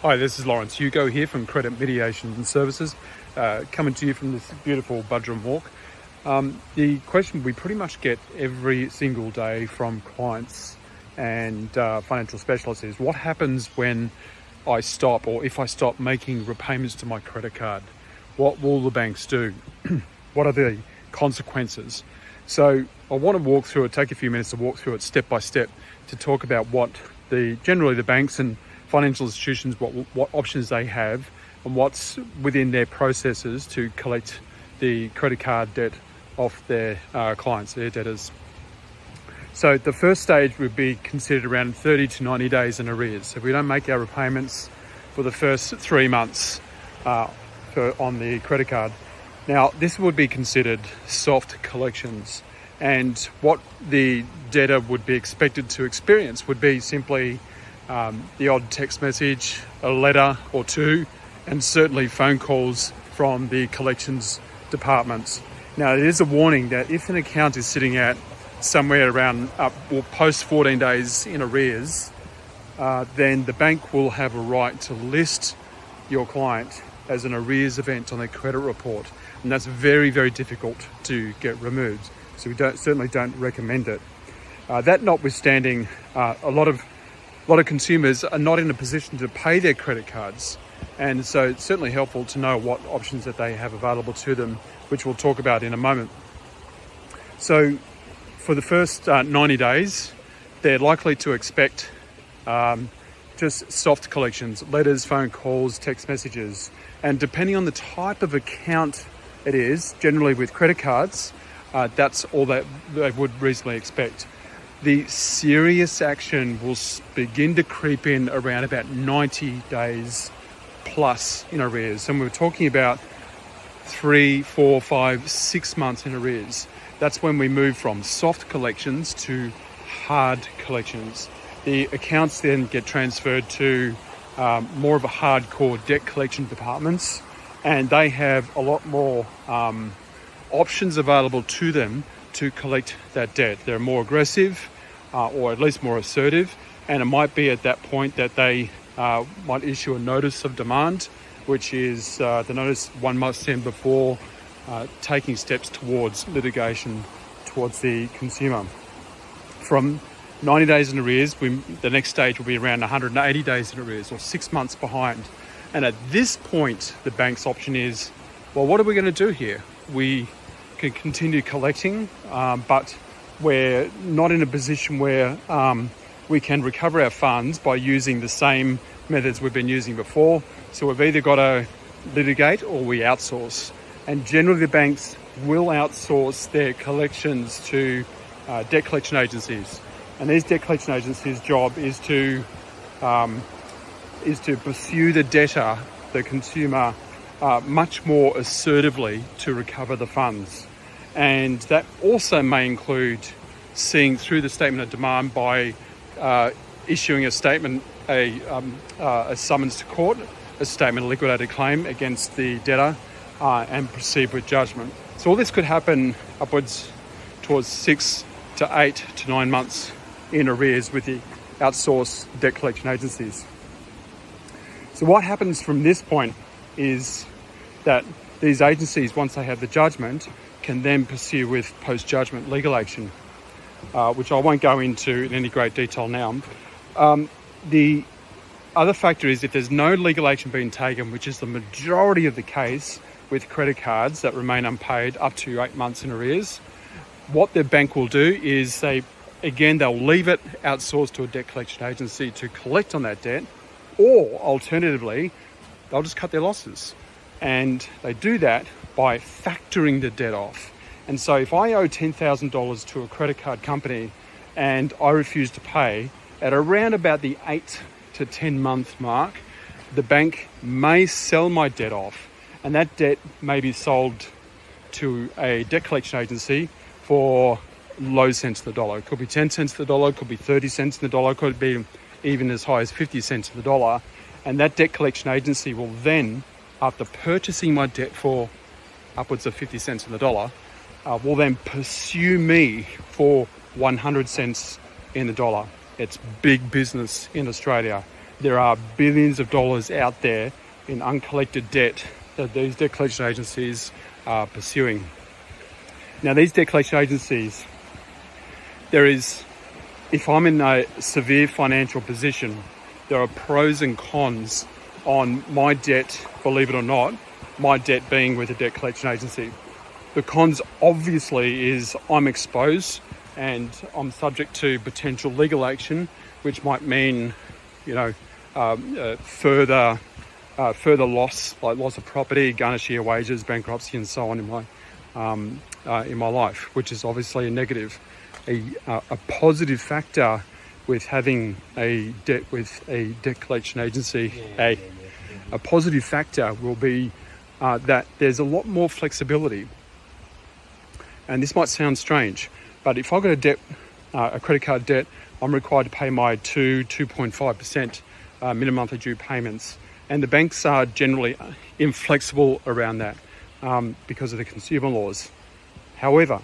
Hi, this is Lawrence Hugo here from Credit Mediation and Services, coming to you from this beautiful Budrum Walk. The question we pretty much get every single day from clients and financial specialists is, what happens when I stop, or if I stop making repayments to my credit card? What will the banks do? What are the consequences? So I want to walk through it, take a few minutes to walk through it step by step to talk about what generally the banks and financial institutions, what options they have and what's within their processes to collect the credit card debt off their clients, their debtors. So the first stage would be considered around 30 to 90 days in arrears. So if we don't make our repayments for the first 3 months on the credit card. Now, this would be considered soft collections, and what the debtor would be expected to experience would be simply the odd text message, a letter or two, and certainly phone calls from the collections departments. Now, it is a warning that if an account is sitting at somewhere around post 14 days in arrears, then the bank will have a right to list your client as an arrears event on their credit report, and that's very, very difficult to get removed. So we certainly don't recommend it. That notwithstanding, a lot of consumers are not in a position to pay their credit cards, and so it's certainly helpful to know what options that they have available to them, which we'll talk about in a moment. So for the first 90 days, they're likely to expect just soft collections, letters, phone calls, text messages, and depending on the type of account it is, generally with credit cards, that's all that they would reasonably expect. The serious action will begin to creep in around about 90 days plus in arrears. And we're talking about 3, 4, 5, 6 months in arrears. That's when we move from soft collections to hard collections. The accounts then get transferred to more of a hardcore debt collection departments, and they have a lot more options available to them to collect that debt. They're more aggressive, or at least more assertive, and it might be at that point that they might issue a notice of demand, which is the notice one must send before taking steps towards litigation towards the consumer. From 90 days in arrears, the next stage will be around 180 days in arrears, or 6 months behind. And at this point, the bank's option is, well, what are we going to do here? We can continue collecting, but we're not in a position where we can recover our funds by using the same methods we've been using before. So we've either got to litigate or we outsource. And generally the banks will outsource their collections to debt collection agencies. And these debt collection agencies' job is to pursue the debtor, the consumer, much more assertively to recover the funds. And that also may include seeing through the statement of demand by issuing a statement, a summons to court, a statement of liquidated claim against the debtor, and proceed with judgment. So all this could happen upwards towards 6 to 8 to 9 months in arrears with the outsourced debt collection agencies. So what happens from this point is that these agencies, once they have the judgment, can then pursue with post-judgment legal action, which I won't go into in any great detail now. The other factor is if there's no legal action being taken, which is the majority of the case with credit cards that remain unpaid up to 8 months in arrears, what the bank will do is they'll leave it outsourced to a debt collection agency to collect on that debt, or alternatively, they'll just cut their losses. And they do that by factoring the debt off. And so if I owe $10,000 to a credit card company and I refuse to pay, at around about the 8 to 10 month mark, the bank may sell my debt off, and that debt may be sold to a debt collection agency for low cents to the dollar. It could be 10 cents to the dollar, it could be 30 cents to the dollar, it could be even as high as 50 cents to the dollar. And that debt collection agency will then, after purchasing my debt for upwards of 50 cents on the dollar, will then pursue me for 100 cents in the dollar. It's big business in Australia. there are billions of dollars out there in uncollected debt that these debt collection agencies are pursuing. Now, these debt collection agencies, if I'm in a severe financial position, there are pros and cons on my debt, believe it or not, my debt being with a debt collection agency. The cons obviously is I'm exposed and I'm subject to potential legal action, which might mean, further loss, like loss of property, garnishing of wages, bankruptcy, and so on in my life, which is obviously a negative. A positive factor with having a debt with a debt collection agency, a positive factor will be that there's a lot more flexibility. And this might sound strange, but if I've got a credit card debt, I'm required to pay my 2.5% minimum monthly due payments. And the banks are generally inflexible around that because of the consumer laws. However,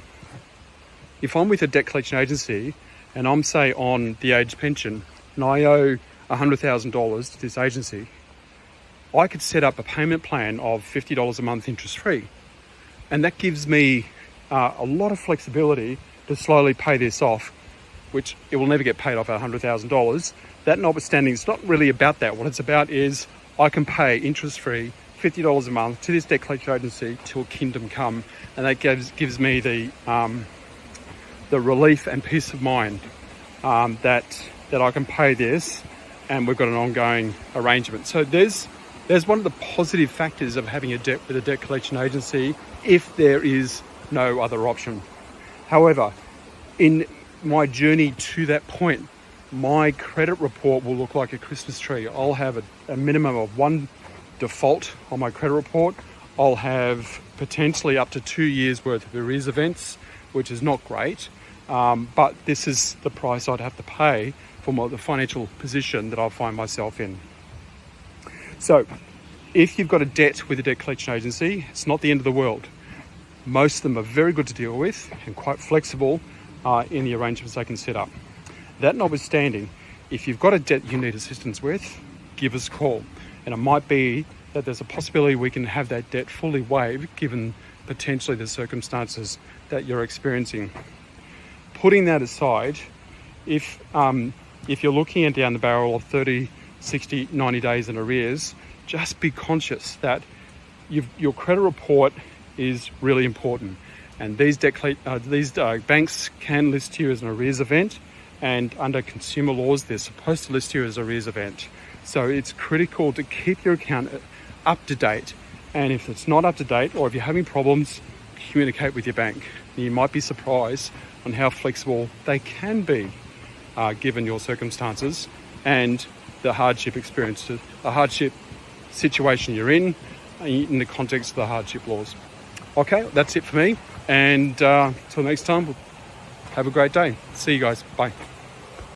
if I'm with a debt collection agency and I'm, say, on the age pension and I owe $100,000 to this agency, I could set up a payment plan of $50 a month interest-free. And that gives me a lot of flexibility to slowly pay this off, which it will never get paid off at $100,000. That notwithstanding, it's not really about that. What it's about is I can pay interest-free $50 a month to this debt collection agency till kingdom come, and that gives me the relief and peace of mind that I can pay this, and we've got an ongoing arrangement. So there's one of the positive factors of having a debt with a debt collection agency if there is no other option. However, in my journey to that point, my credit report will look like a Christmas tree. I'll have a minimum of one default on my credit report. I'll have potentially up to 2 years worth of arrears events, which is not great. But this is the price I'd have to pay for the financial position that I'll find myself in. So if you've got a debt with a debt collection agency, it's not the end of the world. Most of them are very good to deal with and quite flexible in the arrangements they can set up. That notwithstanding, if you've got a debt you need assistance with, give us a call. And it might be that there's a possibility we can have that debt fully waived given potentially the circumstances that you're experiencing. Putting that aside, if you're looking at down the barrel of 30, 60, 90 days in arrears, just be conscious that your credit report is really important. And these banks can list you as an arrears event, and under consumer laws, they're supposed to list you as arrears event. So it's critical to keep your account up to date. And if it's not up to date, or if you're having problems, communicate with your bank. You might be surprised on how flexible they can be, given your circumstances and the hardship situation you're in the context of the hardship laws. Okay, that's it for me. And till next time, have a great day. See you guys. Bye.